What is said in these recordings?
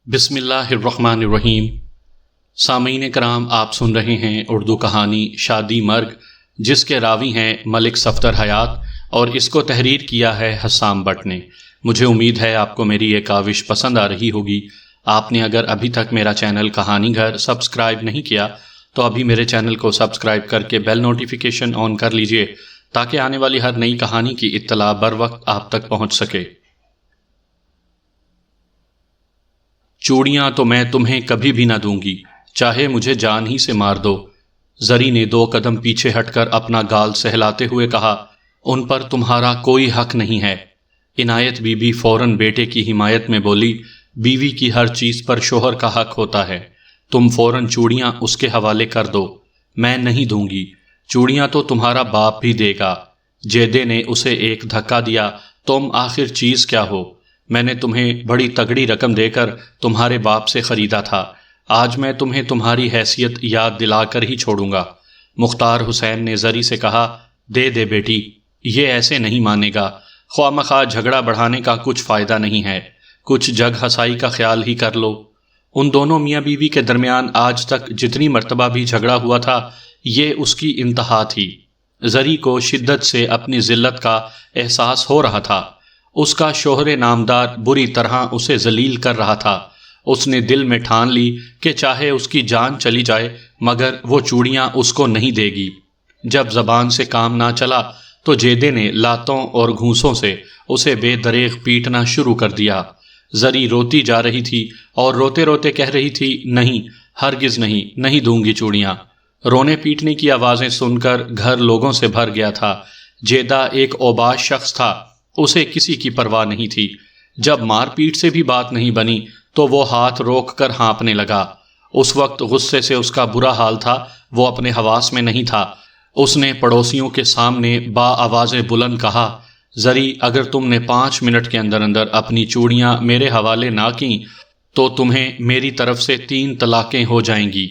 بسم اللہ الرحمن الرحیم۔ سامعین کرام، آپ سن رہے ہیں اردو کہانی شادی مرگ، جس کے راوی ہیں ملک صفدر حیات اور اس کو تحریر کیا ہے حسام بٹ نے۔ مجھے امید ہے آپ کو میری یہ کاوش پسند آ رہی ہوگی۔ آپ نے اگر ابھی تک میرا چینل کہانی گھر سبسکرائب نہیں کیا تو ابھی میرے چینل کو سبسکرائب کر کے بیل نوٹیفیکیشن آن کر لیجئے تاکہ آنے والی ہر نئی کہانی کی اطلاع بر وقت آپ تک پہنچ سکے۔ چوڑیاں تو میں تمہیں کبھی بھی نہ دوں گی، چاہے مجھے جان ہی سے مار دو۔ زری نے 2 قدم پیچھے ہٹ کر اپنا گال سہلاتے ہوئے کہا، ان پر تمہارا کوئی حق نہیں ہے۔ عنایت بی بی فوراً بیٹے کی حمایت میں بولی، بیوی کی ہر چیز پر شوہر کا حق ہوتا ہے، تم فوراً چوڑیاں اس کے حوالے کر دو۔ میں نہیں دوں گی، چوڑیاں تو تمہارا باپ بھی دے گا۔ جیدے نے اسے ایک دھکا دیا، تم آخر چیز کیا ہو؟ میں نے تمہیں بڑی تگڑی رقم دے کر تمہارے باپ سے خریدا تھا، آج میں تمہیں تمہاری حیثیت یاد دلا کر ہی چھوڑوں گا۔ مختار حسین نے زری سے کہا، دے دے بیٹی، یہ ایسے نہیں مانے گا، خواہ مخواہ جھگڑا بڑھانے کا کچھ فائدہ نہیں ہے، کچھ جگ ہسائی کا خیال ہی کر لو۔ ان دونوں میاں بیوی کے درمیان آج تک جتنی مرتبہ بھی جھگڑا ہوا تھا، یہ اس کی انتہا تھی۔ زری کو شدت سے اپنی ذلت کا احساس ہو رہا تھا، اس کا شوہر نامدار بری طرح اسے ذلیل کر رہا تھا۔ اس نے دل میں ٹھان لی کہ چاہے اس کی جان چلی جائے مگر وہ چوڑیاں اس کو نہیں دے گی۔ جب زبان سے کام نہ چلا تو جیدے نے لاتوں اور گھونسوں سے اسے بے دریغ پیٹنا شروع کر دیا۔ زری روتی جا رہی تھی اور روتے روتے کہہ رہی تھی، نہیں، ہرگز نہیں، نہیں دوں گی چوڑیاں۔ رونے پیٹنے کی آوازیں سن کر گھر لوگوں سے بھر گیا تھا۔ جیدہ ایک اوباش شخص تھا، اسے کسی کی پرواہ نہیں تھی۔ جب مار پیٹ سے بھی بات نہیں بنی تو وہ ہاتھ روک کر ہانپنے لگا۔ اس وقت غصے سے اس کا برا حال تھا، وہ اپنے حواس میں نہیں تھا۔ اس نے پڑوسیوں کے سامنے با آواز بلند کہا، زری، اگر تم نے 5 منٹ کے اندر اندر اپنی چوڑیاں میرے حوالے نہ کیں تو تمہیں میری طرف سے 3 طلاقیں ہو جائیں گی۔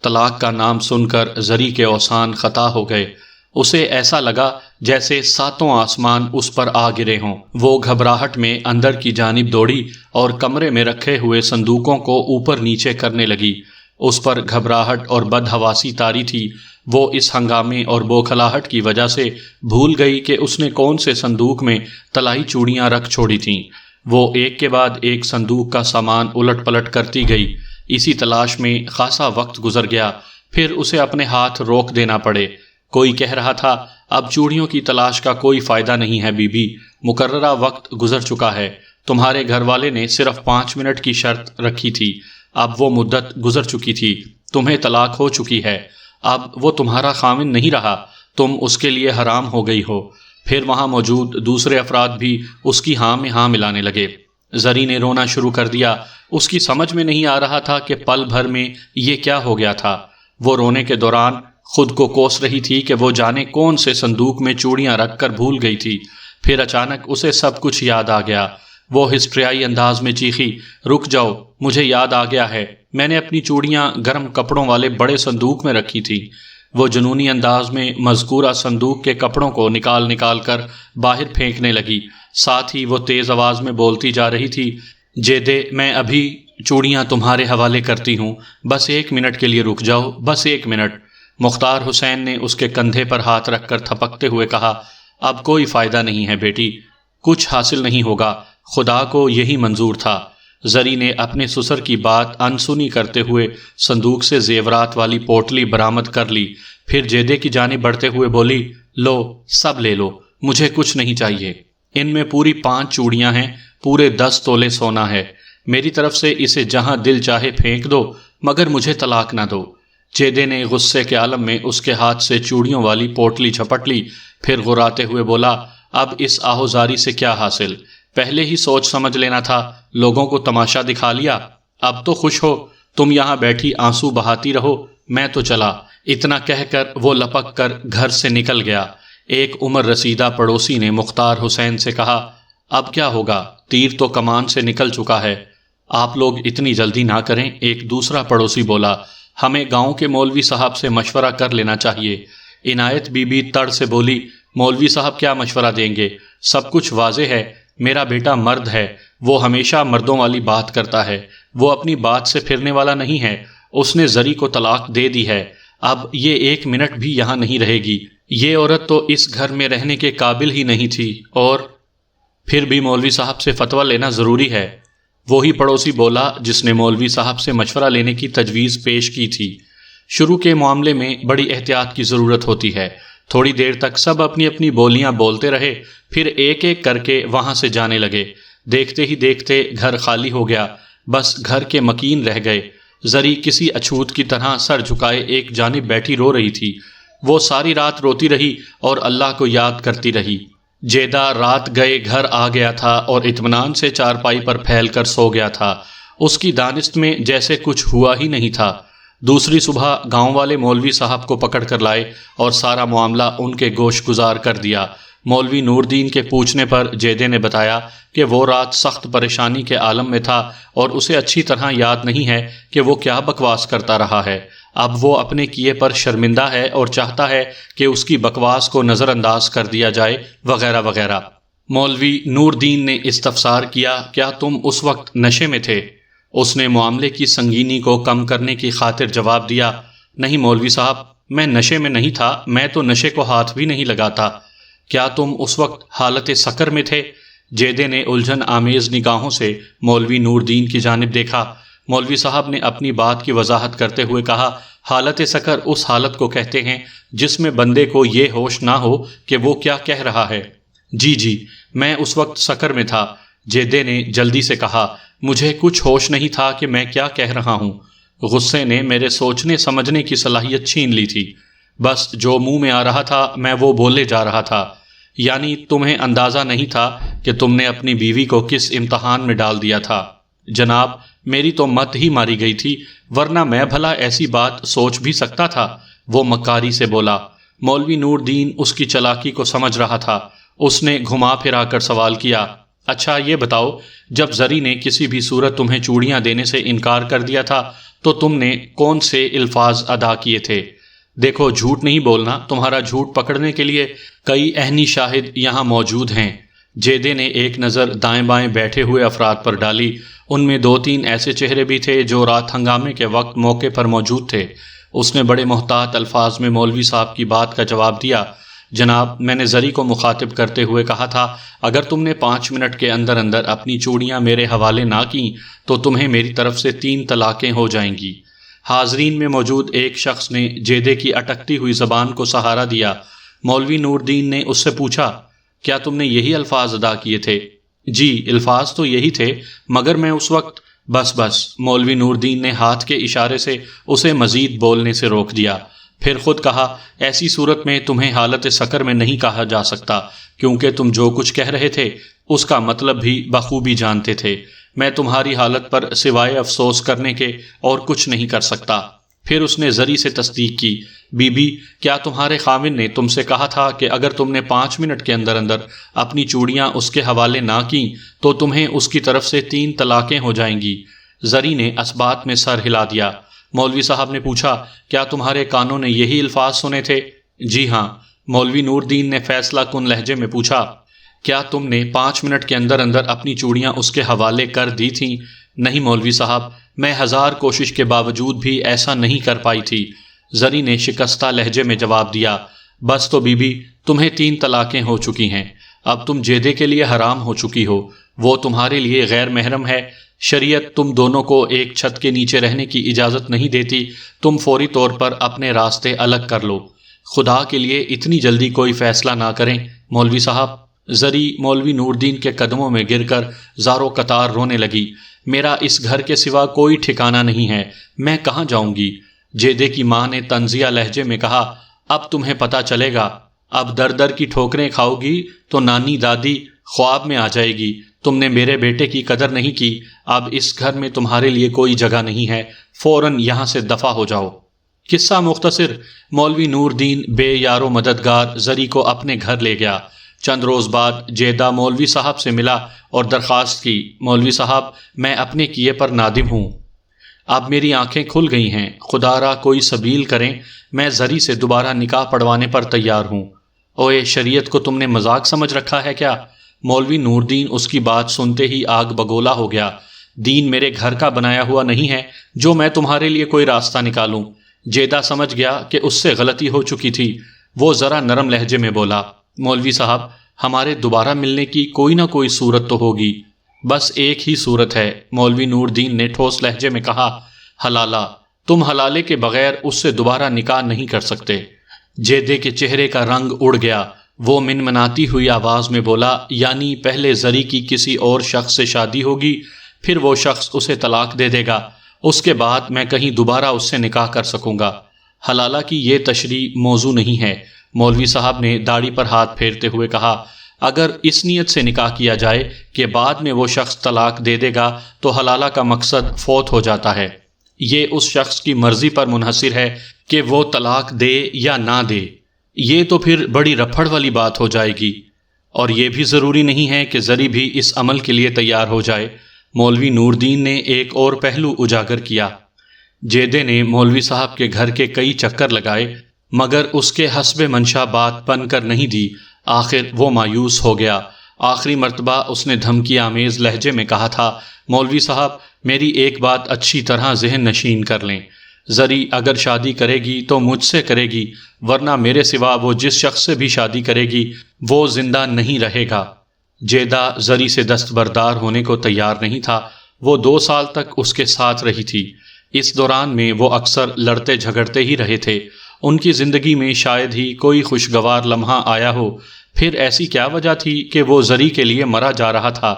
طلاق کا نام سن کر زری کے اوسان خطا ہو گئے۔ اسے ایسا لگا جیسے 7 آسمان اس پر آ گرے ہوں۔ وہ گھبراہٹ میں اندر کی جانب دوڑی اور کمرے میں رکھے ہوئے صندوقوں کو اوپر نیچے کرنے لگی۔ اس پر گھبراہٹ اور بدحواسی طاری تھی۔ وہ اس ہنگامے اور بوکھلاہٹ کی وجہ سے بھول گئی کہ اس نے کون سے صندوق میں طلائی چوڑیاں رکھ چھوڑی تھیں۔ وہ ایک کے بعد ایک صندوق کا سامان الٹ پلٹ کرتی گئی۔ اسی تلاش میں خاصا وقت گزر گیا، پھر اسے اپنے ہاتھ روک دینا پڑے۔ کوئی کہہ رہا تھا، اب چوڑیوں کی تلاش کا کوئی فائدہ نہیں ہے بی بی، مقررہ وقت گزر چکا ہے۔ تمہارے گھر والے نے صرف 5 منٹ کی شرط رکھی تھی، اب وہ مدت گزر چکی تھی، تمہیں طلاق ہو چکی ہے، اب وہ تمہارا خاوند نہیں رہا، تم اس کے لیے حرام ہو گئی ہو۔ پھر وہاں موجود دوسرے افراد بھی اس کی ہاں میں ہاں ملانے لگے۔ زری نے رونا شروع کر دیا۔ اس کی سمجھ میں نہیں آ رہا تھا کہ پل بھر میں یہ کیا ہو گیا تھا۔ وہ رونے کے دوران خود کو کوس رہی تھی کہ وہ جانے کون سے صندوق میں چوڑیاں رکھ کر بھول گئی تھی۔ پھر اچانک اسے سب کچھ یاد آ گیا۔ وہ ہسٹریائی انداز میں چیخی، رک جاؤ، مجھے یاد آ گیا ہے، میں نے اپنی چوڑیاں گرم کپڑوں والے بڑے صندوق میں رکھی تھی۔ وہ جنونی انداز میں مذکورہ صندوق کے کپڑوں کو نکال نکال کر باہر پھینکنے لگی۔ ساتھ ہی وہ تیز آواز میں بولتی جا رہی تھی، جیدے، میں ابھی چوڑیاں تمہارے حوالے کرتی ہوں، بس 1 منٹ کے لیے رک جاؤ، بس 1 منٹ۔ مختار حسین نے اس کے کندھے پر ہاتھ رکھ کر تھپکتے ہوئے کہا، اب کوئی فائدہ نہیں ہے بیٹی، کچھ حاصل نہیں ہوگا، خدا کو یہی منظور تھا۔ زری نے اپنے سسر کی بات انسنی کرتے ہوئے صندوق سے زیورات والی پوٹلی برآمد کر لی، پھر جیدے کی جانب بڑھتے ہوئے بولی، لو، سب لے لو، مجھے کچھ نہیں چاہیے، ان میں پوری 5 چوڑیاں ہیں، پورے 10 تولے سونا ہے، میری طرف سے اسے جہاں دل چاہے پھینک دو، مگر مجھے طلاق نہ دو۔ جیدے نے غصے کے عالم میں اس کے ہاتھ سے چوڑیوں والی پوٹلی جھپٹ لی، پھر غراتے ہوئے بولا، اب اس آہوزاری سے کیا حاصل؟ پہلے ہی سوچ سمجھ لینا تھا، لوگوں کو تماشا دکھا لیا، اب تو خوش ہو، تم یہاں بیٹھی آنسو بہاتی رہو، میں تو چلا۔ اتنا کہہ کر وہ لپک کر گھر سے نکل گیا۔ ایک عمر رسیدہ پڑوسی نے مختار حسین سے کہا، اب کیا ہوگا، تیر تو کمان سے نکل چکا ہے، آپ لوگ اتنی جلدی نہ کریں۔ ایک دوسرا پڑوسی بولا، ہمیں گاؤں کے مولوی صاحب سے مشورہ کر لینا چاہیے۔ عنایت بی بی تڑ سے بولی، مولوی صاحب کیا مشورہ دیں گے، سب کچھ واضح ہے، میرا بیٹا مرد ہے، وہ ہمیشہ مردوں والی بات کرتا ہے، وہ اپنی بات سے پھرنے والا نہیں ہے، اس نے زری کو طلاق دے دی ہے، اب یہ 1 منٹ بھی یہاں نہیں رہے گی، یہ عورت تو اس گھر میں رہنے کے قابل ہی نہیں تھی، اور پھر بھی مولوی صاحب سے فتویٰ لینا ضروری ہے۔ وہی پڑوسی بولا جس نے مولوی صاحب سے مشورہ لینے کی تجویز پیش کی تھی۔ شروع کے معاملے میں بڑی احتیاط کی ضرورت ہوتی ہے۔ تھوڑی دیر تک سب اپنی اپنی بولیاں بولتے رہے، پھر ایک ایک کر کے وہاں سے جانے لگے۔ دیکھتے ہی دیکھتے گھر خالی ہو گیا، بس گھر کے مکین رہ گئے۔ زری کسی اچھوت کی طرح سر جھکائے ایک جانب بیٹھی رو رہی تھی۔ وہ ساری رات روتی رہی اور اللہ کو یاد کرتی رہی۔ جیدہ رات گئے گھر آ گیا تھا اور اطمینان سے چارپائی پر پھیل کر سو گیا تھا، اس کی دانست میں جیسے کچھ ہوا ہی نہیں تھا۔ دوسری صبح گاؤں والے مولوی صاحب کو پکڑ کر لائے اور سارا معاملہ ان کے گوش گزار کر دیا۔ مولوی نور دین کے پوچھنے پر جیدے نے بتایا کہ وہ رات سخت پریشانی کے عالم میں تھا اور اسے اچھی طرح یاد نہیں ہے کہ وہ کیا بکواس کرتا رہا ہے۔ اب وہ اپنے کیے پر شرمندہ ہے اور چاہتا ہے کہ اس کی بکواس کو نظر انداز کر دیا جائے، وغیرہ وغیرہ۔ مولوی نور دین نے استفسار کیا، کیا تم اس وقت نشے میں تھے؟ اس نے معاملے کی سنگینی کو کم کرنے کی خاطر جواب دیا، نہیں مولوی صاحب، میں نشے میں نہیں تھا، میں تو نشے کو ہاتھ بھی نہیں لگاتا۔ کیا تم اس وقت حالت سکر میں تھے؟ جیدے نے الجھن آمیز نگاہوں سے مولوی نور دین کی جانب دیکھا۔ مولوی صاحب نے اپنی بات کی وضاحت کرتے ہوئے کہا، حالت سکر اس حالت کو کہتے ہیں جس میں بندے کو یہ ہوش نہ ہو کہ وہ کیا کہہ رہا ہے۔ جی میں اس وقت سکر میں تھا، جیدے نے جلدی سے کہا، مجھے کچھ ہوش نہیں تھا کہ میں کیا کہہ رہا ہوں۔ غصے نے میرے سوچنے سمجھنے کی صلاحیت چھین لی تھی، بس جو منہ میں آ رہا تھا میں وہ بولے جا رہا تھا۔ یعنی تمہیں اندازہ نہیں تھا کہ تم نے اپنی بیوی کو کس امتحان میں ڈال دیا تھا؟ جناب، میری تو مت ہی ماری گئی تھی، ورنہ میں بھلا ایسی بات سوچ بھی سکتا تھا؟ وہ مکاری سے بولا۔ مولوی نور دین اس کی چالاکی کو سمجھ رہا تھا۔ اس نے گھما پھرا کر سوال کیا، اچھا یہ بتاؤ، جب زری نے کسی بھی صورت تمہیں چوڑیاں دینے سے انکار کر دیا تھا تو تم نے کون سے الفاظ ادا کیے تھے؟ دیکھو جھوٹ نہیں بولنا، تمہارا جھوٹ پکڑنے کے لیے کئی عینی شاہد یہاں موجود ہیں۔ جیدے نے ایک نظر دائیں بائیں بیٹھے ہوئے افراد پر ڈالی، ان میں 2-3 ایسے چہرے بھی تھے جو رات ہنگامے کے وقت موقع پر موجود تھے۔ اس نے بڑے محتاط الفاظ میں مولوی صاحب کی بات کا جواب دیا، جناب میں نے زری کو مخاطب کرتے ہوئے کہا تھا، اگر تم نے 5 منٹ کے اندر اندر اپنی چوڑیاں میرے حوالے نہ کیں تو تمہیں میری طرف سے 3 طلاقیں ہو جائیں گی۔ حاضرین میں موجود ایک شخص نے جیدے کی اٹکتی ہوئی زبان کو سہارا دیا۔ مولوی نور دین نے اس سے پوچھا، کیا تم نے یہی الفاظ ادا کیے تھے؟ جی الفاظ تو یہی تھے، مگر میں اس وقت بس مولوی نور دین نے ہاتھ کے اشارے سے اسے مزید بولنے سے روک دیا۔ پھر خود کہا، ایسی صورت میں تمہیں حالت سکر میں نہیں کہا جا سکتا، کیونکہ تم جو کچھ کہہ رہے تھے اس کا مطلب بھی بخوبی جانتے تھے۔ میں تمہاری حالت پر سوائے افسوس کرنے کے اور کچھ نہیں کر سکتا۔ پھر اس نے زری سے تصدیق کی، بی بی کیا تمہارے خاوند نے تم سے کہا تھا کہ اگر تم نے 5 منٹ کے اندر اندر اپنی چوڑیاں اس کے حوالے نہ کیں تو تمہیں اس کی طرف سے 3 طلاقیں ہو جائیں گی؟ زری نے اسبات میں سر ہلا دیا۔ مولوی صاحب نے پوچھا، کیا تمہارے کانوں نے یہی الفاظ سنے تھے؟ جی ہاں۔ مولوی نور دین نے فیصلہ کن لہجے میں پوچھا، کیا تم نے 5 منٹ کے اندر اندر اپنی چوڑیاں اس کے حوالے کر دی تھیں؟ نہیں مولوی صاحب، میں 1000 کوشش کے باوجود بھی ایسا نہیں کر پائی تھی۔ زری نے شکستہ لہجے میں جواب دیا، بس تو بی بی تمہیں 3 طلاقیں ہو چکی ہیں، اب تم جیدے کے لیے حرام ہو چکی ہو، وہ تمہارے لیے غیر محرم ہے۔ شریعت تم دونوں کو ایک چھت کے نیچے رہنے کی اجازت نہیں دیتی، تم فوری طور پر اپنے راستے الگ کر لو۔ خدا کے لیے اتنی جلدی کوئی فیصلہ نہ کریں مولوی صاحب۔ زری مولوی نور دین کے قدموں میں گر کر زارو قطار رونے لگی، میرا اس گھر کے سوا کوئی ٹھکانہ نہیں ہے، میں کہاں جاؤں گی؟ جیدے کی ماں نے طنزیہ لہجے میں کہا، اب تمہیں پتہ چلے گا، اب در در کی ٹھوکریں کھاؤ گی تو نانی دادی خواب میں آ جائے گی، تم نے میرے بیٹے کی قدر نہیں کی، اب اس گھر میں تمہارے لیے کوئی جگہ نہیں ہے، فوراً یہاں سے دفع ہو جاؤ۔ قصہ مختصر، مولوی نور دین بے یار و مددگار زری کو اپنے گھر لے گیا۔ چند روز بعد جیدہ مولوی صاحب سے ملا اور درخواست کی، مولوی صاحب میں اپنے کیے پر نادم ہوں، اب میری آنکھیں کھل گئی ہیں، خدا را کوئی سبیل کریں، میں زری سے دوبارہ نکاح پڑھوانے پر تیار ہوں۔ اوے شریعت کو تم نے مذاق سمجھ رکھا ہے کیا؟ مولوی نور دین اس کی بات سنتے ہی آگ بگولا ہو گیا۔ دین میرے گھر کا بنایا ہوا نہیں ہے جو میں تمہارے لیے کوئی راستہ نکالوں۔ جیدہ سمجھ گیا کہ اس سے غلطی ہو چکی تھی، وہ ذرا نرم لہجے میں بولا، مولوی صاحب ہمارے دوبارہ ملنے کی کوئی نہ کوئی صورت تو ہوگی۔ بس ایک ہی صورت ہے، مولوی نور دین نے ٹھوس لہجے میں کہا، حلالہ، تم حلالے کے بغیر اس سے دوبارہ نکاح نہیں کر سکتے۔ جیدے کے چہرے کا رنگ اڑ گیا، وہ منمناتی ہوئی آواز میں بولا، یعنی پہلے زری کی کسی اور شخص سے شادی ہوگی، پھر وہ شخص اسے طلاق دے دے گا، اس کے بعد میں کہیں دوبارہ اس سے نکاح کر سکوں گا۔ حلالہ کی یہ تشریح موضوع نہیں ہے۔ مولوی صاحب نے داڑھی پر ہاتھ پھیرتے ہوئے کہا، اگر اس نیت سے نکاح کیا جائے کہ بعد میں وہ شخص طلاق دے دے گا تو حلالہ کا مقصد فوت ہو جاتا ہے۔ یہ اس شخص کی مرضی پر منحصر ہے کہ وہ طلاق دے یا نہ دے۔ یہ تو پھر بڑی رپھڑ والی بات ہو جائے گی، اور یہ بھی ضروری نہیں ہے کہ زری بھی اس عمل کے لیے تیار ہو جائے۔ مولوی نور دین نے ایک اور پہلو اجاگر کیا۔ جیدے نے مولوی صاحب کے گھر کے کئی چکر لگائے مگر اس کے حسب منشا بات پن کر نہیں دی۔ آخر وہ مایوس ہو گیا۔ آخری مرتبہ اس نے دھمکی آمیز لہجے میں کہا تھا، مولوی صاحب میری ایک بات اچھی طرح ذہن نشین کر لیں، زری اگر شادی کرے گی تو مجھ سے کرے گی، ورنہ میرے سوا وہ جس شخص سے بھی شادی کرے گی وہ زندہ نہیں رہے گا۔ جیدہ زری سے دستبردار ہونے کو تیار نہیں تھا۔ وہ 2 سال تک اس کے ساتھ رہی تھی۔ اس دوران میں وہ اکثر لڑتے جھگڑتے ہی رہے تھے۔ ان کی زندگی میں شاید ہی کوئی خوشگوار لمحہ آیا ہو، پھر ایسی کیا وجہ تھی کہ وہ زری کے لیے مرا جا رہا تھا؟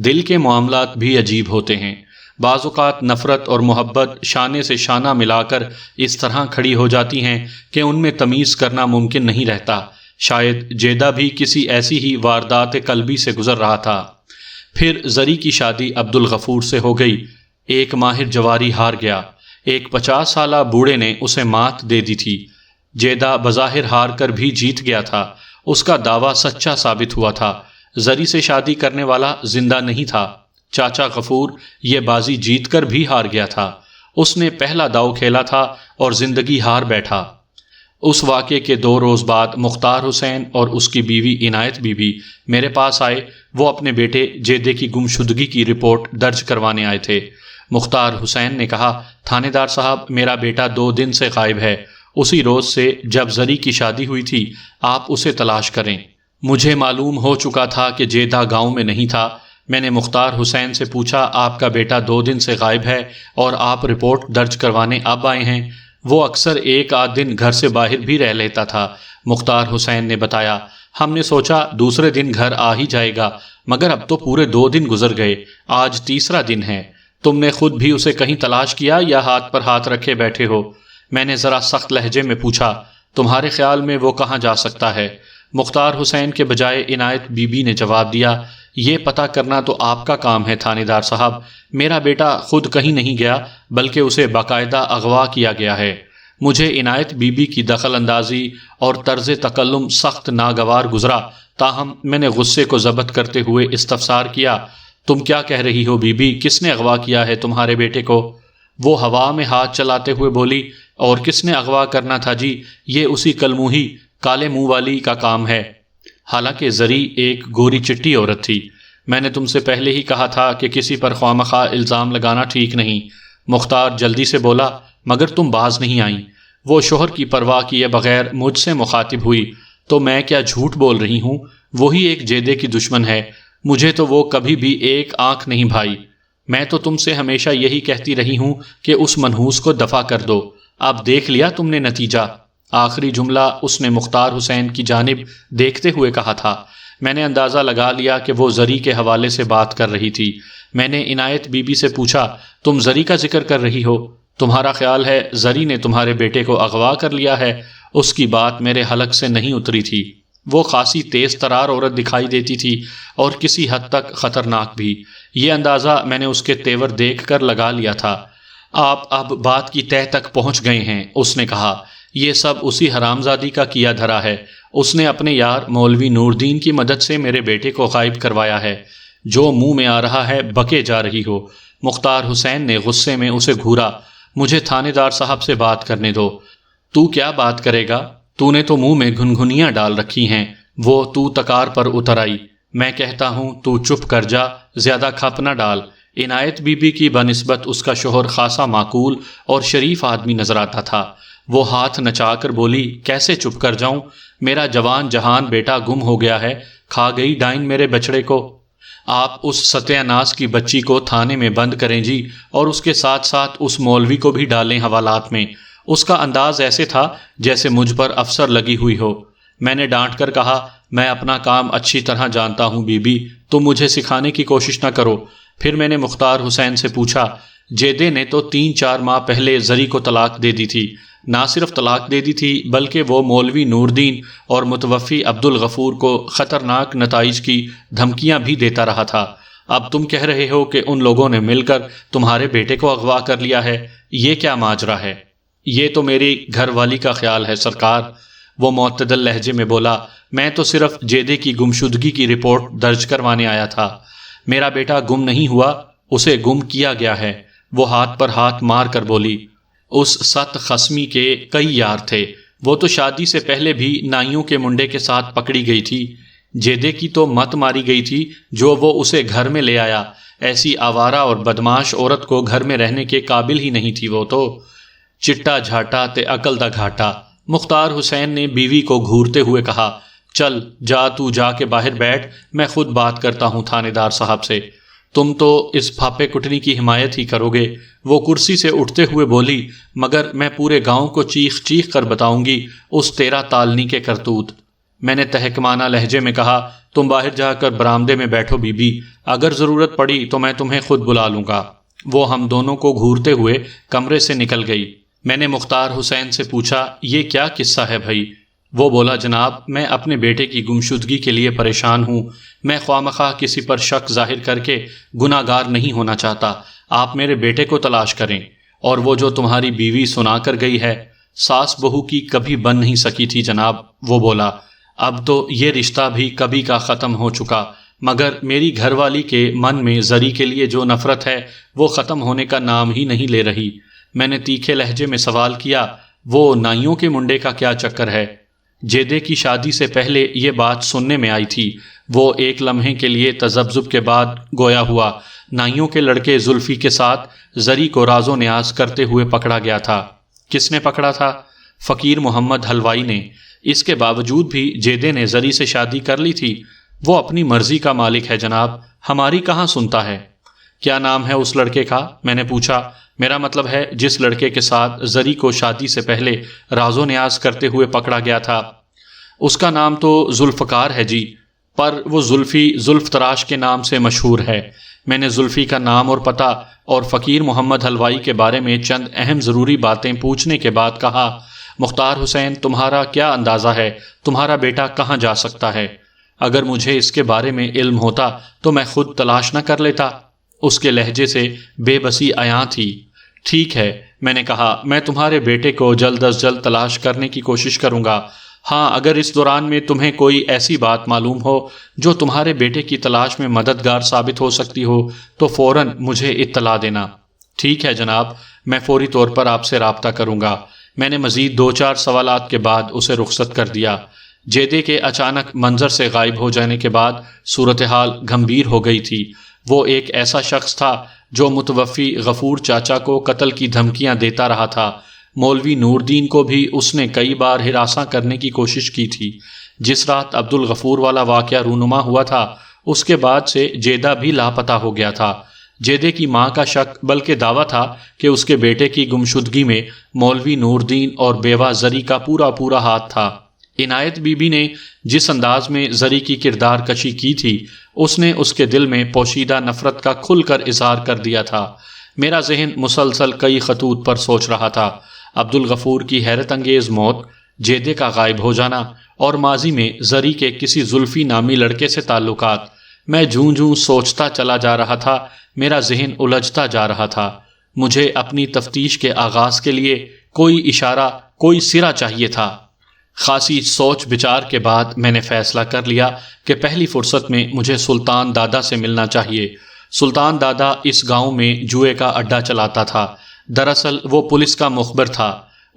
دل کے معاملات بھی عجیب ہوتے ہیں۔ بعض اوقات نفرت اور محبت شانے سے شانہ ملا کر اس طرح کھڑی ہو جاتی ہیں کہ ان میں تمیز کرنا ممکن نہیں رہتا۔ شاید جیدہ بھی کسی ایسی ہی واردات قلبی سے گزر رہا تھا۔ پھر زری کی شادی عبدالغفور سے ہو گئی۔ ایک ماہر جواری ہار گیا، ایک 50 سالہ بوڑھے نے اسے مات دے دی تھی۔ جیدہ بظاہر ہار کر بھی جیت گیا تھا، اس کا دعویٰ سچا ثابت ہوا تھا۔ زری سے شادی کرنے والا زندہ نہیں تھا۔ چاچا غفور یہ بازی جیت کر بھی ہار گیا تھا۔ اس نے پہلا داؤ کھیلا تھا اور زندگی ہار بیٹھا۔ اس واقعے کے 2 روز بعد مختار حسین اور اس کی بیوی عنایت بی بی میرے پاس آئے۔ وہ اپنے بیٹے جیدے کی گمشدگی کی رپورٹ درج کروانے آئے تھے۔ مختار حسین نے کہا، تھانے دار صاحب میرا بیٹا 2 دن سے غائب ہے، اسی روز سے جب زری کی شادی ہوئی تھی۔ آپ اسے تلاش کریں۔ مجھے معلوم ہو چکا تھا کہ جیدہ گاؤں میں نہیں تھا۔ میں نے مختار حسین سے پوچھا، آپ کا بیٹا 2 دن سے غائب ہے اور آپ رپورٹ درج کروانے اب آئے ہیں؟ وہ اکثر 1 آدھ دن گھر سے باہر بھی رہ لیتا تھا۔ مختار حسین نے بتایا، ہم نے سوچا دوسرے دن گھر آ ہی جائے گا، مگر اب تو پورے 2 دن گزر گئے، آج تیسرا دن ہے۔ تم نے خود بھی اسے کہیں تلاش کیا یا ہاتھ پر ہاتھ رکھے بیٹھے ہو؟ میں نے ذرا سخت لہجے میں پوچھا، تمہارے خیال میں وہ کہاں جا سکتا ہے؟ مختار حسین کے بجائے عنایت بی بی نے جواب دیا، یہ پتہ کرنا تو آپ کا کام ہے تھانے دار صاحب۔ میرا بیٹا خود کہیں نہیں گیا بلکہ اسے باقاعدہ اغوا کیا گیا ہے۔ مجھے عنایت بی بی کی دخل اندازی اور طرز تکلم سخت ناگوار گزرا، تاہم میں نے غصے کو ضبط کرتے ہوئے استفسار کیا، تم کیا کہہ رہی ہو بی بی؟ کس نے اغوا کیا ہے تمہارے بیٹے کو؟ وہ ہوا میں ہاتھ چلاتے ہوئے بولی، اور کس نے اغوا کرنا تھا جی، یہ اسی کلموہی کالے منہ والی کا کام ہے۔ حالانکہ زری ایک گوری چٹی عورت تھی۔ میں نے تم سے پہلے ہی کہا تھا کہ کسی پر خوامخواہ الزام لگانا ٹھیک نہیں۔ مختار جلدی سے بولا، مگر تم باز نہیں آئیں۔ وہ شوہر کی پرواہ کیے بغیر مجھ سے مخاطب ہوئی، تو میں کیا جھوٹ بول رہی ہوں؟ وہی ایک جیدے کی دشمن ہے، مجھے تو وہ کبھی بھی ایک آنکھ نہیں بھائی۔ میں تو تم سے ہمیشہ یہی کہتی رہی ہوں کہ اس منحوس کو دفع کر دو، اب دیکھ لیا تم نے نتیجہ۔ آخری جملہ اس نے مختار حسین کی جانب دیکھتے ہوئے کہا تھا۔ میں نے اندازہ لگا لیا کہ وہ زری کے حوالے سے بات کر رہی تھی۔ میں نے عنایت بی بی سے پوچھا، تم زری کا ذکر کر رہی ہو؟ تمہارا خیال ہے زری نے تمہارے بیٹے کو اغوا کر لیا ہے؟ اس کی بات میرے حلق سے نہیں اتری تھی۔ وہ خاصی تیز ترار عورت دکھائی دیتی تھی اور کسی حد تک خطرناک بھی۔ یہ اندازہ میں نے اس کے تیور دیکھ کر لگا لیا تھا۔ آپ اب بات کی تہہ تک پہنچ گئے ہیں، اس نے کہا۔ یہ سب اسی حرامزادی کا کیا دھرا ہے۔ اس نے اپنے یار مولوی نور دین کی مدد سے میرے بیٹے کو غائب کروایا ہے۔ جو منہ میں آ رہا ہے بکے جا رہی ہو۔ مختار حسین نے غصے میں اسے گھورا، مجھے تھانے دار صاحب سے بات کرنے دو۔ تو کیا بات کرے گا؟ تو نے تو منہ میں گھنگھنیاں ڈال رکھی ہیں۔ وہ تو تکار پر اتر آئی، میں کہتا ہوں تو چپ کر جا، زیادہ کھپ نہ ڈال۔ عنایت بی بی کی بنسبت اس کا شوہر خاصا معقول اور شریف آدمی نظر آتا تھا۔ وہ ہاتھ نچا کر بولی، کیسے چپ کر جاؤں؟ میرا جوان جہان بیٹا گم ہو گیا ہے، کھا گئی ڈائن میرے بچڑے کو۔ آپ اس ستیہ ناس کی بچی کو تھانے میں بند کریں جی، اور اس کے ساتھ ساتھ اس مولوی کو بھی ڈالیں حوالات میں۔ اس کا انداز ایسے تھا جیسے مجھ پر افسر لگی ہوئی ہو۔ میں نے ڈانٹ کر کہا، میں اپنا کام اچھی طرح جانتا ہوں بی بی، تم مجھے سکھانے کی کوشش نہ کرو۔ پھر میں نے مختار حسین سے پوچھا، جیدے نے تو 3-4 ماہ پہلے زری کو طلاق دے دی تھی۔ نہ صرف طلاق دے دی تھی بلکہ وہ مولوی نور دین اور متوفی عبدالغفور کو خطرناک نتائج کی دھمکیاں بھی دیتا رہا تھا۔ اب تم کہہ رہے ہو کہ ان لوگوں نے مل کر تمہارے بیٹے کو اغوا کر لیا ہے، یہ کیا ماجرا ہے؟ یہ تو میری گھر والی کا خیال ہے سرکار، وہ معتدل لہجے میں بولا۔ میں تو صرف جیدے کی گمشدگی کی رپورٹ درج کروانے آیا تھا۔ میرا بیٹا گم نہیں ہوا، اسے گم کیا گیا ہے۔ وہ ہاتھ پر ہاتھ مار کر بولی۔ اس ست خصمی کے کئی یار تھے، وہ تو شادی سے پہلے بھی نائیوں کے منڈے کے ساتھ پکڑی گئی تھی۔ جیدے کی تو مت ماری گئی تھی جو وہ اسے گھر میں لے آیا۔ ایسی آوارہ اور بدماش عورت کو گھر میں رہنے کے قابل ہی نہیں تھی وہ تو۔ چٹا جھاٹا تے عقل دا گھاٹا، مختار حسین نے بیوی کو گھورتے ہوئے کہا۔ چل جا، تو جا کے باہر بیٹھ، میں خود بات کرتا ہوں تھانے دار صاحب سے۔ تم تو اس پھاپے کٹنی کی حمایت ہی کرو گے، وہ کرسی سے اٹھتے ہوئے بولی، مگر میں پورے گاؤں کو چیخ چیخ کر بتاؤں گی اس تیرا تالنی کے کرتوت۔ میں نے تہکمانہ لہجے میں کہا، تم باہر جا کر برآمدے میں بیٹھو بی بی، اگر ضرورت پڑی تو میں تمہیں خود بلا لوں گا۔ وہ ہم دونوں کو گھورتے ہوئے کمرے سے نکل گئی۔ میں نے مختار حسین سے پوچھا، یہ کیا قصہ ہے بھائی؟ وہ بولا، جناب میں اپنے بیٹے کی گمشدگی کے لیے پریشان ہوں۔ میں خواہ مخواہ کسی پر شک ظاہر کر کے گناہ گار نہیں ہونا چاہتا۔ آپ میرے بیٹے کو تلاش کریں، اور وہ جو تمہاری بیوی سنا کر گئی ہے، ساس بہو کی کبھی بن نہیں سکی تھی جناب، وہ بولا۔ اب تو یہ رشتہ بھی کبھی کا ختم ہو چکا، مگر میری گھر والی کے من میں زری کے لیے جو نفرت ہے وہ ختم ہونے کا نام ہی نہیں لے رہی۔ میں نے تیکھے لہجے میں سوال کیا، وہ نائیوں کے منڈے کا کیا چکر ہے؟ جیدے کی شادی سے پہلے یہ بات سننے میں آئی تھی۔ وہ ایک لمحے کے لیے تذبذب کے بعد گویا ہوا۔ نائیوں کے لڑکے زلفی کے ساتھ زری کو راز و نیاز کرتے ہوئے پکڑا گیا تھا۔ کس نے پکڑا تھا؟ فقیر محمد حلوائی نے۔ اس کے باوجود بھی جیدے نے زری سے شادی کر لی تھی۔ وہ اپنی مرضی کا مالک ہے جناب، ہماری کہاں سنتا ہے۔ کیا نام ہے اس لڑکے کا؟ میں نے پوچھا۔ میرا مطلب ہے جس لڑکے کے ساتھ زری کو شادی سے پہلے راز و نیاز کرتے ہوئے پکڑا گیا تھا، اس کا نام تو ذوالفقار ہے جی، پر وہ زلفی زلف تراش کے نام سے مشہور ہے۔ میں نے زلفی کا نام اور پتہ اور فقیر محمد حلوائی کے بارے میں چند اہم ضروری باتیں پوچھنے کے بعد کہا، مختار حسین تمہارا کیا اندازہ ہے تمہارا بیٹا کہاں جا سکتا ہے؟ اگر مجھے اس کے بارے میں علم ہوتا تو میں خود تلاش نہ کر لیتا۔ اس کے لہجے سے بے بسی عیاں تھی۔ ٹھیک ہے، میں نے کہا، میں تمہارے بیٹے کو جلد از جلد تلاش کرنے کی کوشش کروں گا۔ ہاں، اگر اس دوران میں تمہیں کوئی ایسی بات معلوم ہو جو تمہارے بیٹے کی تلاش میں مددگار ثابت ہو سکتی ہو تو فوراً مجھے اطلاع دینا۔ ٹھیک ہے جناب، میں فوری طور پر آپ سے رابطہ کروں گا۔ میں نے مزید 2-4 سوالات کے بعد اسے رخصت کر دیا۔ جیدے کے اچانک منظر سے غائب ہو جانے کے بعد صورتحال گھمبیر ہو گئی تھی۔ وہ ایک ایسا شخص تھا جو متوفی غفور چاچا کو قتل کی دھمکیاں دیتا رہا تھا۔ مولوی نور دین کو بھی اس نے کئی بار ہراساں کرنے کی کوشش کی تھی۔ جس رات عبدالغفور والا واقعہ رونما ہوا تھا، اس کے بعد سے جیدہ بھی لاپتہ ہو گیا تھا۔ جیدے کی ماں کا شک بلکہ دعویٰ تھا کہ اس کے بیٹے کی گمشدگی میں مولوی نور دین اور بیوہ زری کا پورا ہاتھ تھا۔ عنایت بی بی نے جس انداز میں زری کی کردار کشی کی تھی، اس نے اس کے دل میں پوشیدہ نفرت کا کھل کر اظہار کر دیا تھا۔ میرا ذہن مسلسل کئی خطوط پر سوچ رہا تھا۔ عبدالغفور کی حیرت انگیز موت، جیدے کا غائب ہو جانا، اور ماضی میں زری کے کسی زلفی نامی لڑکے سے تعلقات۔ میں جوں سوچتا چلا جا رہا تھا، میرا ذہن الجھتا جا رہا تھا۔ مجھے اپنی تفتیش کے آغاز کے لیے کوئی اشارہ، کوئی سرا چاہیے تھا۔ خاصی سوچ بچار کے بعد میں نے فیصلہ کر لیا کہ پہلی فرصت میں مجھے سلطان دادا سے ملنا چاہیے۔ سلطان دادا اس گاؤں میں جوئے کا اڈا چلاتا تھا۔ دراصل وہ پولیس کا مخبر تھا۔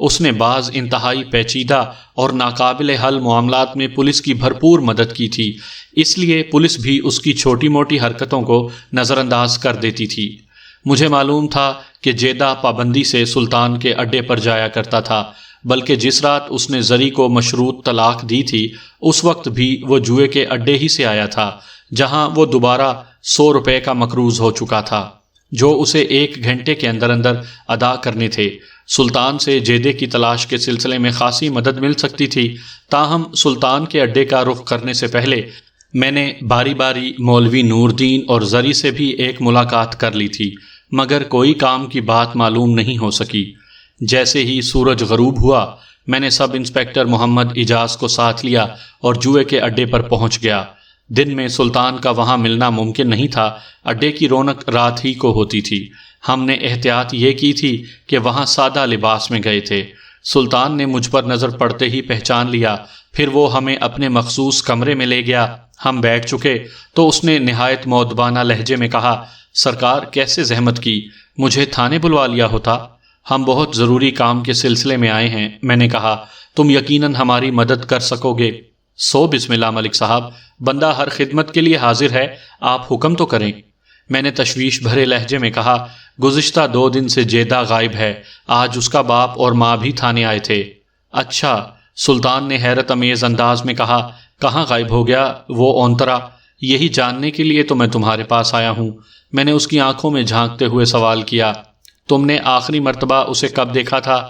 اس نے بعض انتہائی پیچیدہ اور ناقابل حل معاملات میں پولیس کی بھرپور مدد کی تھی، اس لیے پولیس بھی اس کی چھوٹی موٹی حرکتوں کو نظر انداز کر دیتی تھی۔ مجھے معلوم تھا کہ جیدہ پابندی سے سلطان کے اڈے پر جایا کرتا تھا، بلکہ جس رات اس نے زری کو مشروط طلاق دی تھی اس وقت بھی وہ جوئے کے اڈے ہی سے آیا تھا، جہاں وہ دوبارہ 100 روپے کا مقروض ہو چکا تھا جو اسے 1 گھنٹے کے اندر اندر ادا کرنے تھے۔ سلطان سے جیدے کی تلاش کے سلسلے میں خاصی مدد مل سکتی تھی، تاہم سلطان کے اڈے کا رخ کرنے سے پہلے میں نے باری باری مولوی نور دین اور زری سے بھی ایک ملاقات کر لی تھی، مگر کوئی کام کی بات معلوم نہیں ہو سکی۔ جیسے ہی سورج غروب ہوا میں نے سب انسپکٹر محمد اجاز کو ساتھ لیا اور جوئے کے اڈے پر پہنچ گیا۔ دن میں سلطان کا وہاں ملنا ممکن نہیں تھا، اڈے کی رونق رات ہی کو ہوتی تھی۔ ہم نے احتیاط یہ کی تھی کہ وہاں سادہ لباس میں گئے تھے۔ سلطان نے مجھ پر نظر پڑتے ہی پہچان لیا، پھر وہ ہمیں اپنے مخصوص کمرے میں لے گیا۔ ہم بیٹھ چکے تو اس نے نہایت مؤدبانہ لہجے میں کہا، سرکار کیسے زحمت کی، مجھے تھانے بلوا لیا ہوتا۔ ہم بہت ضروری کام کے سلسلے میں آئے ہیں، میں نے کہا، تم یقیناً ہماری مدد کر سکو گے۔ سو بسم اللہ ملک صاحب، بندہ ہر خدمت کے لیے حاضر ہے، آپ حکم تو کریں۔ میں نے تشویش بھرے لہجے میں کہا، گزشتہ 2 دن سے جیدہ غائب ہے، آج اس کا باپ اور ماں بھی تھانے آئے تھے۔ اچھا، سلطان نے حیرت امیز انداز میں کہا، کہاں غائب ہو گیا وہ اونترا؟ یہی جاننے کے لیے تو میں تمہارے پاس آیا ہوں۔ میں نے اس کی آنکھوں میں جھانکتے ہوئے سوال کیا، تم نے آخری مرتبہ اسے کب دیکھا تھا؟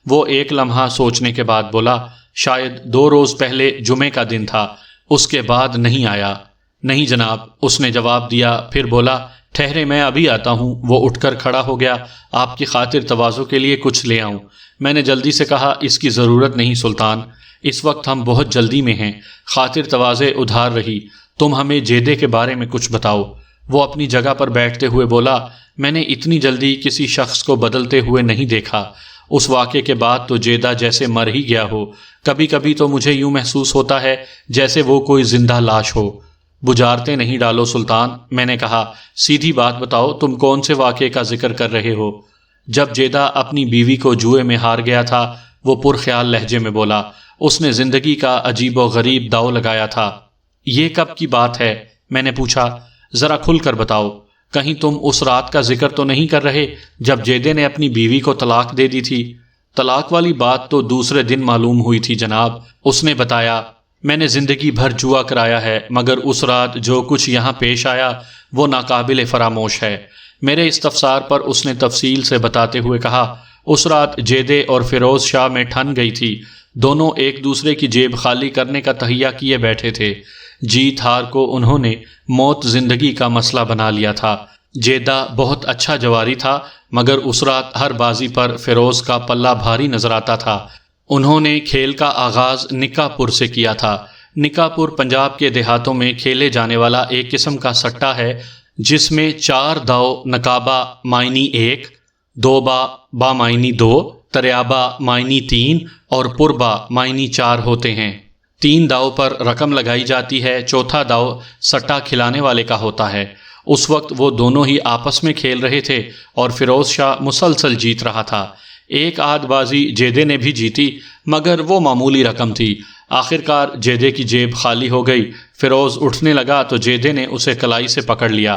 وہ ایک لمحہ سوچنے کے بعد بولا، شاید 2 روز پہلے جمعے کا دن تھا، اس کے بعد نہیں آیا۔ نہیں جناب، اس نے جواب دیا، پھر بولا، ٹھہرے میں ابھی آتا ہوں۔ وہ اٹھ کر کھڑا ہو گیا، آپ کی خاطر تواضع کے لیے کچھ لے آؤں؟ میں نے جلدی سے کہا، اس کی ضرورت نہیں سلطان، اس وقت ہم بہت جلدی میں ہیں۔ خاطر تواضع ادھار رہی، تم ہمیں جیدے کے بارے میں کچھ بتاؤ۔ وہ اپنی جگہ پر بیٹھتے ہوئے بولا، میں نے اتنی جلدی کسی شخص کو بدلتے ہوئے نہیں دیکھا۔ اس واقعے کے بعد تو جیدہ جیسے مر ہی گیا ہو، کبھی کبھی تو مجھے یوں محسوس ہوتا ہے جیسے وہ کوئی زندہ لاش ہو۔ بجارتے نہیں ڈالو سلطان، میں نے کہا، سیدھی بات بتاؤ، تم کون سے واقعے کا ذکر کر رہے ہو؟ جب جیدہ اپنی بیوی کو جوئے میں ہار گیا تھا، وہ پرخیال لہجے میں بولا، اس نے زندگی کا عجیب و غریب داؤ لگایا تھا۔ یہ کب کی بات ہے؟ میں نے پوچھا، ذرا کھل کر بتاؤ، کہیں تم اس رات کا ذکر تو نہیں کر رہے جب جیدے نے اپنی بیوی کو طلاق دے دی تھی؟ طلاق والی بات تو دوسرے دن معلوم ہوئی تھی جناب، اس نے بتایا۔ میں نے زندگی بھر جوا کرایا ہے، مگر اس رات جو کچھ یہاں پیش آیا وہ ناقابل فراموش ہے۔ میرے استفسار پر اس نے تفصیل سے بتاتے ہوئے کہا، اس رات جیدے اور فیروز شاہ میں ٹھن گئی تھی، دونوں ایک دوسرے کی جیب خالی کرنے کا تہیہ کیے بیٹھے تھے۔ جیت ہار کو انہوں نے موت زندگی کا مسئلہ بنا لیا تھا۔ جیدہ بہت اچھا جواری تھا، مگر اس رات ہر بازی پر فیروز کا پلہ بھاری نظر آتا تھا۔ انہوں نے کھیل کا آغاز نکا پور سے کیا تھا۔ نکا پور پنجاب کے دیہاتوں میں کھیلے جانے والا ایک قسم کا سٹہ ہے جس میں 4 داؤ نکابہ معنی 1، دوبا با معنی 2، تریابا معنی 3 اور پربا معنی 4 ہوتے ہیں۔ 3 داؤ پر رقم لگائی جاتی ہے، چوتھا داؤ سٹہ کھلانے والے کا ہوتا ہے۔ اس وقت وہ دونوں ہی آپس میں کھیل رہے تھے اور فیروز شاہ مسلسل جیت رہا تھا۔ ایک آدھ بازی جیدے نے بھی جیتی، مگر وہ معمولی رقم تھی۔ آخرکار جیدے کی جیب خالی ہو گئی۔ فیروز اٹھنے لگا تو جیدے نے اسے کلائی سے پکڑ لیا۔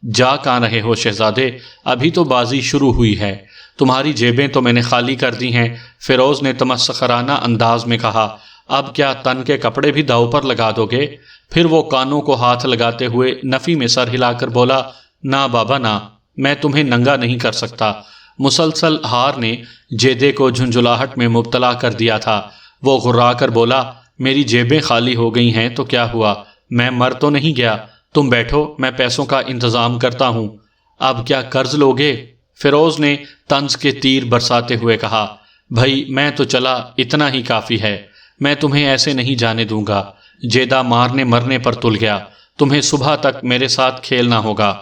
جا کہاں رہے ہو شہزادے، ابھی تو بازی شروع ہوئی ہے، تمہاری جیبیں تو میں نے خالی کر دی ہیں۔ فیروز نے تمسخرانہ انداز میں کہا، اب کیا تن کے کپڑے بھی داؤ پر لگا دو گے؟ پھر وہ کانوں کو ہاتھ لگاتے ہوئے نفی میں سر ہلا کر بولا، نہ بابا نہ، میں تمہیں ننگا نہیں کر سکتا۔ مسلسل ہار نے جیدے کو جھنجھلاہٹ میں مبتلا کر دیا تھا۔ وہ غرا کر بولا، میری جیبیں خالی ہو گئی ہیں تو کیا ہوا، میں مر تو نہیں گیا، تم بیٹھو، میں پیسوں کا انتظام کرتا ہوں۔ اب کیا قرض لوگے؟ فیروز نے طنز کے تیر برساتے ہوئے کہا، بھائی میں تو چلا، اتنا ہی کافی ہے، میں تمہیں ایسے نہیں جانے دوں گا۔ جیدہ مارنے مرنے پر تل گیا، تمہیں صبح تک میرے ساتھ کھیلنا ہوگا۔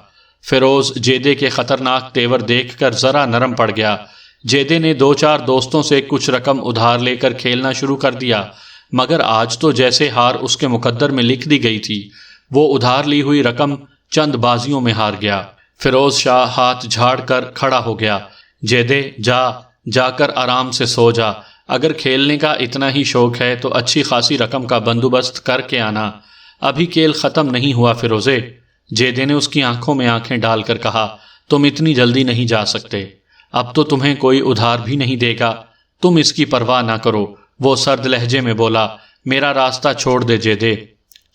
فیروز جیدے کے خطرناک تیور دیکھ کر ذرا نرم پڑ گیا۔ جیدے نے 2-4 دوستوں سے کچھ رقم ادھار لے کر کھیلنا شروع کر دیا، مگر آج تو جیسے ہار اس کے مقدر میں لکھ دی گئی تھی۔ وہ ادھار لی ہوئی رقم چند بازیوں میں ہار گیا۔ فیروز شاہ ہاتھ جھاڑ کر کھڑا ہو گیا۔ جیدے جا، جا کر آرام سے سو جا، اگر کھیلنے کا اتنا ہی شوق ہے تو اچھی خاصی رقم کا بندوبست کر کے آنا، ابھی کھیل ختم نہیں ہوا فیروزے۔ جیدے نے اس کی آنکھوں میں آنکھیں ڈال کر کہا، تم اتنی جلدی نہیں جا سکتے، اب تو تمہیں کوئی ادھار بھی نہیں دے گا، تم اس کی پرواہ نہ کرو۔ وہ سرد لہجے میں بولا، میرا راستہ چھوڑ دے جیدے۔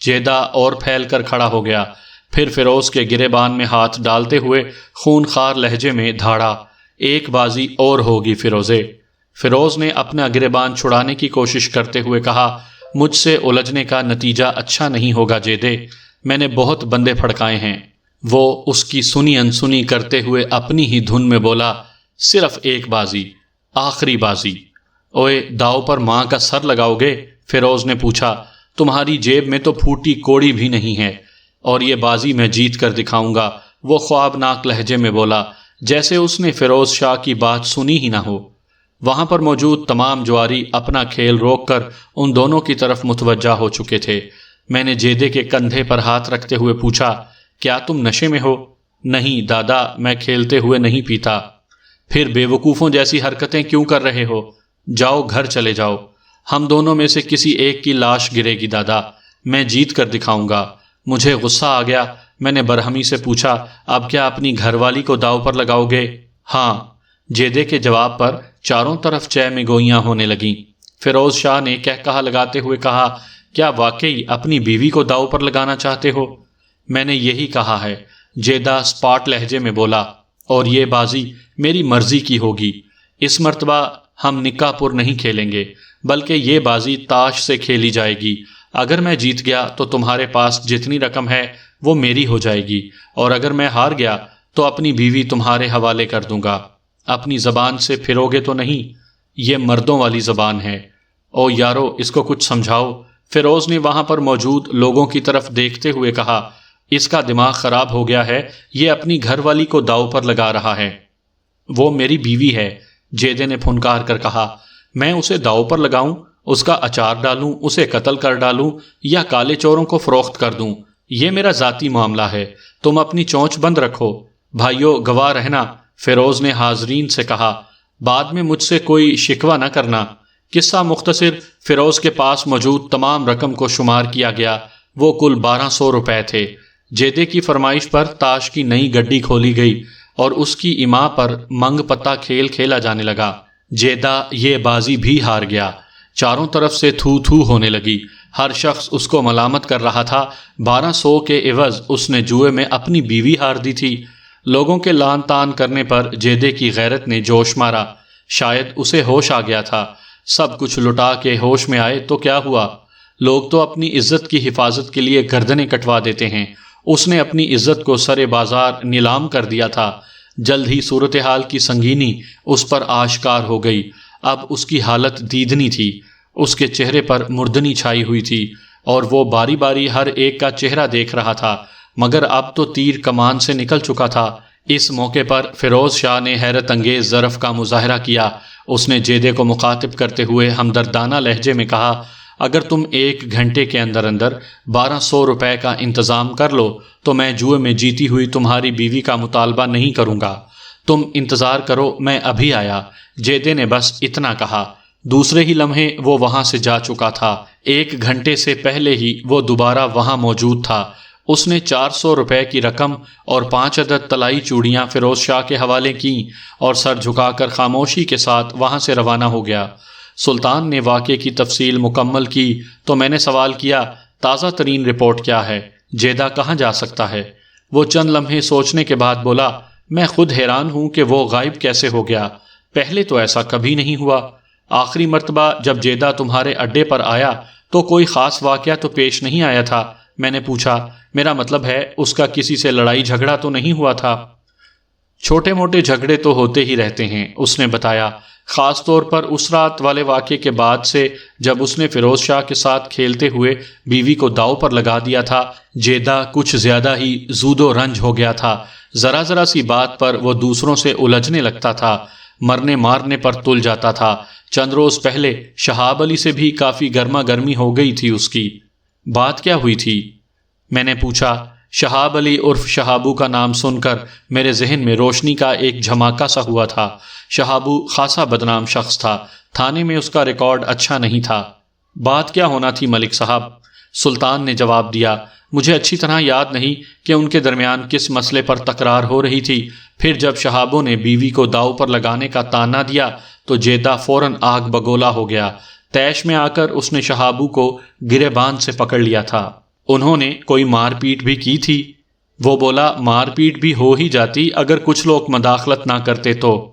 جیدہ اور پھیل کر کھڑا ہو گیا، پھر فیروز کے گریبان میں ہاتھ ڈالتے ہوئے خون خوار لہجے میں دھاڑا، ایک بازی اور ہوگی فیروزے۔ فیروز نے اپنا گریبان چھڑانے کی کوشش کرتے ہوئے کہا، مجھ سے الجھنے کا نتیجہ اچھا نہیں ہوگا جیدے، میں نے بہت بندے پھڑکائے ہیں۔ وہ اس کی سنی انسنی کرتے ہوئے اپنی ہی دھن میں بولا، صرف ایک بازی، آخری بازی۔ اوئے داؤ پر ماں کا سر لگاؤ گے؟ فیروز نے پوچھا، تمہاری جیب میں تو پھوٹی کوڑی بھی نہیں ہے، اور یہ بازی میں جیت کر دکھاؤں گا، وہ خوابناک لہجے میں بولا، جیسے اس نے فیروز شاہ کی بات سنی ہی نہ ہو۔ وہاں پر موجود تمام جواری اپنا کھیل روک کر ان دونوں کی طرف متوجہ ہو چکے تھے۔ میں نے جیدے کے کندھے پر ہاتھ رکھتے ہوئے پوچھا، کیا تم نشے میں ہو؟ نہیں دادا، میں کھیلتے ہوئے نہیں پیتا۔ پھر بے وقوفوں جیسی حرکتیں کیوں کر رہے ہو؟ جاؤ گھر چلے جاؤ، ہم دونوں میں سے کسی ایک کی لاش گرے گی دادا، میں جیت کر دکھاؤں گا۔ مجھے غصہ آ گیا، میں نے برہمی سے پوچھا، اب کیا اپنی گھر والی کو داؤ پر لگاؤ گے؟ ہاں۔ جیدے کے جواب پر چاروں طرف چہ میں گوئیاں ہونے لگیں۔ فیروز شاہ نے کہا لگاتے ہوئے کہا، کیا واقعی اپنی بیوی کو داؤ پر لگانا چاہتے ہو؟ میں نے یہی کہا ہے، جیدہ سپاٹ لہجے میں بولا، اور یہ بازی میری مرضی کی ہوگی۔ اس مرتبہ ہم نکاح پر نہیں کھیلیں گے، بلکہ یہ بازی تاش سے کھیلی جائے گی۔ اگر میں جیت گیا تو تمہارے پاس جتنی رقم ہے وہ میری ہو جائے گی، اور اگر میں ہار گیا تو اپنی بیوی تمہارے حوالے کر دوں گا۔ اپنی زبان سے پھرو گے تو نہیں، یہ مردوں والی زبان ہے۔ او یارو، اس کو کچھ سمجھاؤ۔ فیروز نے وہاں پر موجود لوگوں کی طرف دیکھتے ہوئے کہا، اس کا دماغ خراب ہو گیا ہے، یہ اپنی گھر والی کو داؤ پر لگا رہا ہے۔ وہ میری بیوی ہے، جیدے نے پھنکار کر کہا۔ میں اسے داؤ پر لگاؤں، اس کا اچار ڈالوں، اسے قتل کر ڈالوں، یا کالے چوروں کو فروخت کر دوں، یہ میرا ذاتی معاملہ ہے، تم اپنی چونچ بند رکھو۔ بھائیو گواہ رہنا، فیروز نے حاضرین سے کہا، بعد میں مجھ سے کوئی شکوہ نہ کرنا۔ قصہ مختصر، فیروز کے پاس موجود تمام رقم کو شمار کیا گیا، وہ کل 1200 روپے تھے۔ جیدے کی فرمائش پر تاش کی نئی گڈی کھولی گئی اور اس کی ایما پر منگ پتہ کھیل کھیلا جانے لگا۔ جیدہ یہ بازی بھی ہار گیا۔ چاروں طرف سے تھو تھو ہونے لگی، ہر شخص اس کو ملامت کر رہا تھا۔ 1200 کے عوض اس نے جوئے میں اپنی بیوی ہار دی تھی۔ لوگوں کے لان تان کرنے پر جیدے کی غیرت نے جوش مارا، شاید اسے ہوش آ گیا تھا۔ سب کچھ لٹا کے ہوش میں آئے تو کیا ہوا؟ لوگ تو اپنی عزت کی حفاظت کے لیے گردنیں کٹوا دیتے ہیں، اس نے اپنی عزت کو سرے بازار نیلام کر دیا تھا۔ جلد ہی صورتحال کی سنگینی اس پر آشکار ہو گئی۔ اب اس کی حالت دیدنی تھی، اس کے چہرے پر مردنی چھائی ہوئی تھی، اور وہ باری باری ہر ایک کا چہرہ دیکھ رہا تھا، مگر اب تو تیر کمان سے نکل چکا تھا۔ اس موقع پر فیروز شاہ نے حیرت انگیز ظرف کا مظاہرہ کیا۔ اس نے جیدے کو مخاطب کرتے ہوئے ہمدردانہ لہجے میں کہا، اگر تم 1 گھنٹے کے اندر 1200 روپے کا انتظام کر لو تو میں جوئے میں جیتی ہوئی تمہاری بیوی کا مطالبہ نہیں کروں گا۔ تم انتظار کرو، میں ابھی آیا۔ جیدے نے بس اتنا کہا، دوسرے ہی لمحے وہ وہاں سے جا چکا تھا۔ 1 گھنٹے سے پہلے ہی وہ دوبارہ وہاں موجود تھا۔ اس نے 400 روپے کی رقم اور 5 عدد طلائی چوڑیاں فیروز شاہ کے حوالے کیں اور سر جھکا کر خاموشی کے ساتھ وہاں سے روانہ ہو گیا۔ سلطان نے واقعے کی تفصیل مکمل کی تو میں نے سوال کیا، تازہ ترین رپورٹ کیا ہے؟ جیدہ کہاں جا سکتا ہے؟ وہ چند لمحے سوچنے کے بعد بولا، میں خود حیران ہوں کہ وہ غائب کیسے ہو گیا، پہلے تو ایسا کبھی نہیں ہوا۔ آخری مرتبہ جب جیدہ تمہارے اڈے پر آیا تو کوئی خاص واقعہ تو پیش نہیں آیا تھا؟ میں نے پوچھا، میرا مطلب ہے اس کا کسی سے لڑائی جھگڑا تو نہیں ہوا تھا؟ چھوٹے موٹے جھگڑے تو ہوتے ہی رہتے ہیں، اس نے بتایا، خاص طور پر اس رات والے واقعے کے بعد سے جب اس نے فیروز شاہ کے ساتھ کھیلتے ہوئے بیوی کو داؤ پر لگا دیا تھا۔ جیدہ کچھ زیادہ ہی زود و رنج ہو گیا تھا، ذرا ذرا سی بات پر وہ دوسروں سے الجھنے لگتا تھا، مرنے مارنے پر تل جاتا تھا۔ چند روز پہلے شہاب علی سے بھی کافی گرما گرمی ہو گئی تھی اس کی۔ بات کیا ہوئی تھی؟ میں نے پوچھا۔ شہاب علی عرف شہابو کا نام سن کر میرے ذہن میں روشنی کا ایک جھماکا سا ہوا تھا۔ شہابو خاصا بدنام شخص تھا، تھانے میں اس کا ریکارڈ اچھا نہیں تھا۔ بات کیا ہونا تھی ملک صاحب؟ سلطان نے جواب دیا، مجھے اچھی طرح یاد نہیں کہ ان کے درمیان کس مسئلے پر تکرار ہو رہی تھی۔ پھر جب شہابو نے بیوی کو داؤ پر لگانے کا طعنہ دیا تو جیدہ فوراً آگ بگولا ہو گیا۔ تیش میں آ کر اس نے شہابو کو گریبان سے پکڑ لیا تھا۔ انہوں نے کوئی مار پیٹ بھی کی تھی؟ وہ بولا، مار پیٹ بھی ہو ہی جاتی اگر کچھ لوگ مداخلت نہ کرتے تو۔